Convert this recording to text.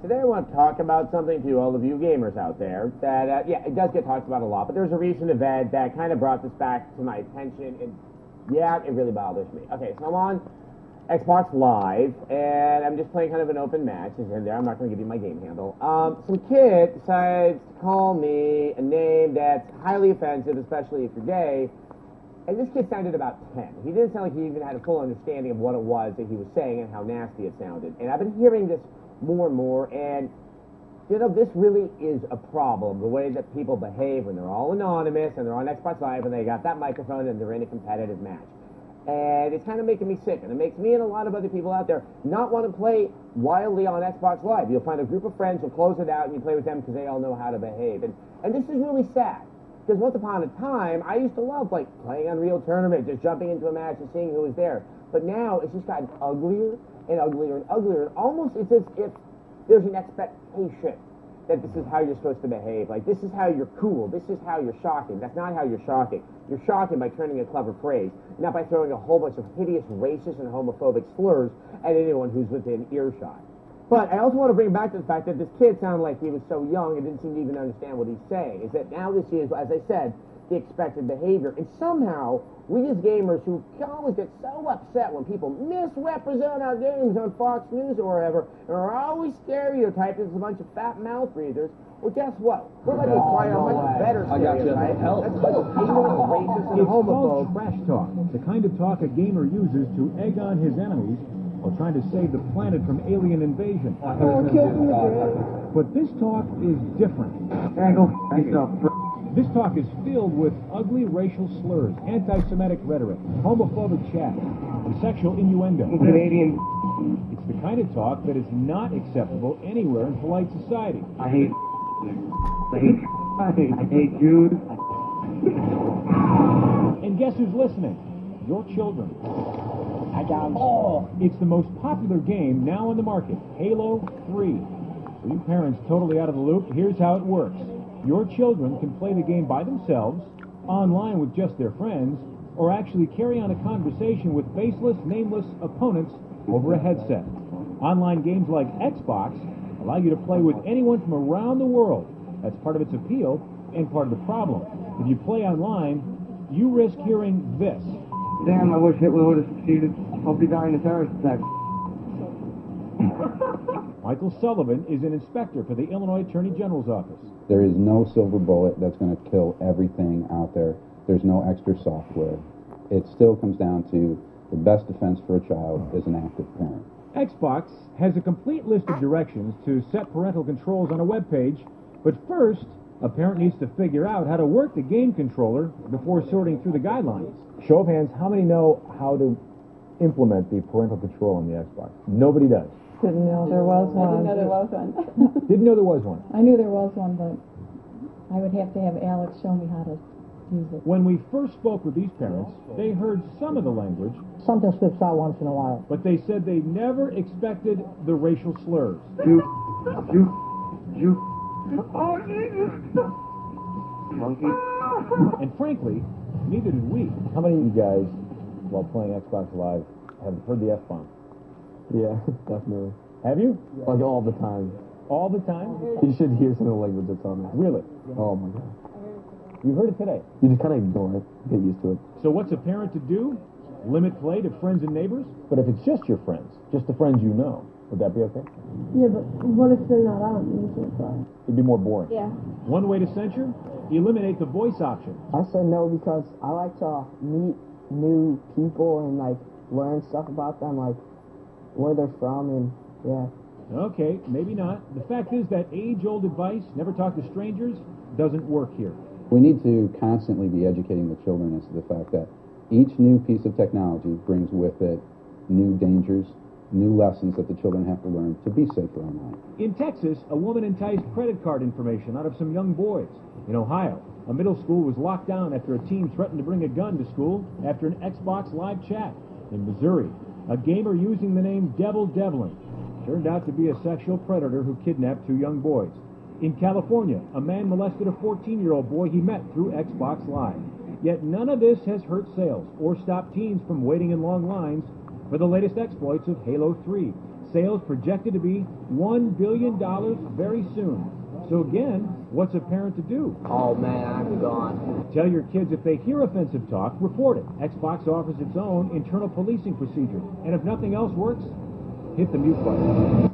Today I want to talk about something to all of you gamers out there that, yeah, it does get talked about a lot, but there's a recent event that kind of brought this back to my attention, and yeah, it really bothers me. Okay, so I'm on Xbox Live, and I'm just playing kind of an open match. It's in there. I'm not going to give you my game handle. Some kid decides to call me a name that's highly offensive, especially if you're gay. And this kid sounded about 10. He didn't sound like he even had a full understanding of what it was that he was saying and how nasty it sounded. And I've been hearing this more and more, and, you know, this really is a problem, the way that people behave when they're all anonymous and they're on Xbox Live and they got that microphone and they're in a competitive match. And it's kind of making me sick, and it makes me and a lot of other people out there not want to play wildly on Xbox Live. You'll find a group of friends, you'll close it out, and you play with them because they all know how to behave. And this is really sad. Because once upon a time, I used to love, like, playing Unreal Tournament, just jumping into a match and seeing who was there. But now, it's just gotten uglier and uglier and uglier. And almost it's as if there's an expectation that this is how you're supposed to behave. Like, this is how you're cool. This is how you're shocking. That's not how you're shocking. You're shocking by turning a clever phrase, not by throwing a whole bunch of hideous racist and homophobic slurs at anyone who's within earshot. But I also want to bring back to the fact that this kid sounded like he was so young and didn't seem to even understand what he's saying. Is that now this is, as I said, the expected behavior. And somehow, we as gamers who can always get so upset when people misrepresent our games on Fox News or wherever, and are always stereotyped as a bunch of fat mouth breathers, well, guess what? We're going to acquire a much better stereotype. That's a bunch of ignorant, racist, and homophobes. Trash talk, the kind of talk a gamer uses to egg on his enemies while trying to save the planet from alien invasion. But this talk is different. This talk is filled with ugly racial slurs, anti-Semitic rhetoric, homophobic chat, and sexual innuendo. It's the kind of talk that is not acceptable anywhere in polite society. I hate Jews. And guess who's listening? Your children. It's the most popular game now on the market, Halo 3. For you parents totally out of the loop, here's how it works. Your children can play the game by themselves, online with just their friends, or actually carry on a conversation with faceless, nameless opponents over a headset. Online games like Xbox allow you to play with anyone from around the world. That's part of its appeal and part of the problem. If you play online, you risk hearing this. Damn, I wish Hitler would have succeeded. Hope he died in a terrorist attack. Michael Sullivan is an inspector for the Illinois Attorney General's office. There is no silver bullet that's going to kill everything out there. There's no extra software. It still comes down to the best defense for a child is an active parent. Xbox has a complete list of directions to set parental controls on a web page, but first, a parent needs to figure out how to work the game controller before sorting through the guidelines. Show of hands, how many know how to implement the parental control on the Xbox? Nobody does. Didn't know there was one. I didn't know there was one. Didn't know there was one. I knew there was one, but I would have to have Alex show me how to use it. When we first spoke with these parents, they heard some of the language, Something slips out once in a while. but they said they never expected the racial slurs. Jew. Oh, Jesus. Monkey. And frankly, neither did we. How many of you guys, while playing Xbox Live, have heard the F-bomb? Yeah, definitely. Have you? Like all the time. All the time? You should hear some of the language that's on there. Really? Oh my god. You heard it today? You just kind of ignore it, get used to it. So what's a parent to do? Limit play to friends and neighbors? But if it's just your friends, just the friends you know, would that be okay? Yeah, but what if they're not on usually? It'd be more boring. Yeah. One way to censure? Eliminate the voice option. I said no because I like to meet new people and like learn stuff about them, like where they're from, and yeah. Okay, maybe not. The fact is that age-old advice, never talk to strangers, doesn't work here. We need to constantly be educating the children as to the fact that each new piece of technology brings with it new dangers, new lessons that the children have to learn to be safer online. In Texas, a woman enticed credit card information out of some young boys. In Ohio, a middle school was locked down after a teen threatened to bring a gun to school after an Xbox Live chat. In Missouri, a gamer using the name Devil Devlin turned out to be a sexual predator who kidnapped two young boys. In California, a man molested a 14-year-old boy he met through Xbox Live. Yet none of this has hurt sales or stopped teens from waiting in long lines for the latest exploits of Halo 3. Sales projected to be $1 billion very soon. So again, what's a parent to do? Oh man, I'm gone. Tell your kids if they hear offensive talk, report it. Xbox offers its own internal policing procedure. And if nothing else works, hit the mute button.